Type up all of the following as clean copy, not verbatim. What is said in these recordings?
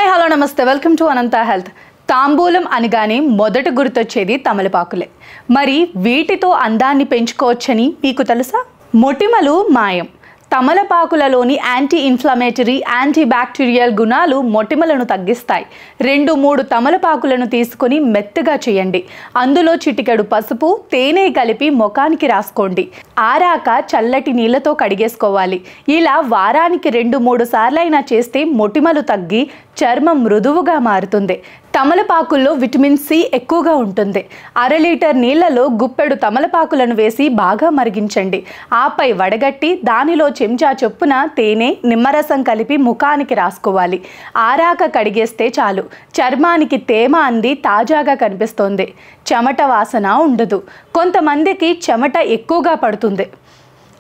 Hi hello నమస్తే welcome to Anantha health. తాంబూలం అనగానే మొదట గుర్తొచ్చేది తమలపాకులే. మరి వీటితో అందాన్ని పెంచుకోవచ్చని మీకు తెలుసా? మొటిమలు మాయం. తమలపాకులలోని యాంటీ ఇన్ఫ్లమేటరీ, యాంటీ బ్యాక్టీరియల్ గుణాలు మొటిమలను తగ్గిస్తాయి. 2-3 తమలపాకులను తీసుకొని మెత్తగా చేయండి. అందులో చిటికెడు పసుపు, తేనె కలిపి ముఖానికి రాసుకోండి. ఆరాక చల్లటి నీళ్ళతో కడిగేసుకోవాలి. ఇలా వారానికి 2-3 సార్లైనా చేస్తే మొటిమలు తగ్గి చర్మం మృదువుగా మారుతుంది. తమలపాకుల్లో విటమిన్ సి ఎక్కువగా ఉంటుంది. 1/2 లీటర్ నీళ్లలో గుప్పెడు తమలపాకులను వేసి బాగా మరిగించండి. ఆపై వడగట్టి దానిలో చెంచా చొప్పున తేనె, నిమ్మరసం కలిపి ముఖానికి రాసుకోవాలి. ఆరాక కడిగేస్తే చాలు. చర్మానికి తేమ అంది తాజాగా కనిపిస్తుంది. చెమట వాసన ఉండదు. కొంతమందికి చెమట ఎక్కువగా పడుతుంది.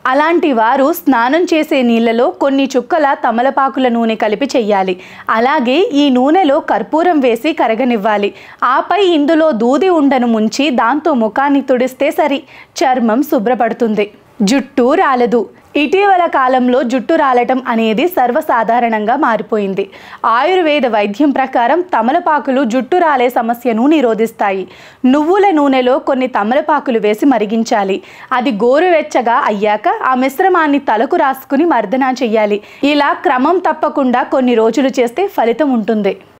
అలాంటి వారు స్నానం చేసే నీళ్ళలో కొన్ని చుక్కల తమలపాకుల నూనె కలిపి చెయ్యాలి. అలాగే ఈ నూనెలో కర్పూరం వేసి కరగనివ్వాలి. ఆపై ఇందులో దూది ఉండను ముంచి దాంతో ముఖాన్ని తుడిస్తే సరి, చర్మం శుభ్రపడుతుంది. జుట్టు రాలదు. ఇటీవల కాలంలో జుట్టు రాలటం అనేది సర్వసాధారణంగా మారిపోయింది. ఆయుర్వేద వైద్యం ప్రకారం తమలపాకులు జుట్టు రాలే సమస్యను నిరోధిస్తాయి. నువ్వుల నూనెలో కొన్ని తమలపాకులు వేసి మరిగించాలి. అది గోరువెచ్చగా అయ్యాక ఆ మిశ్రమాన్ని తలకు రాసుకుని మర్దన చెయ్యాలి. ఇలా క్రమం తప్పకుండా కొన్ని రోజులు చేస్తే ఫలితం ఉంటుంది.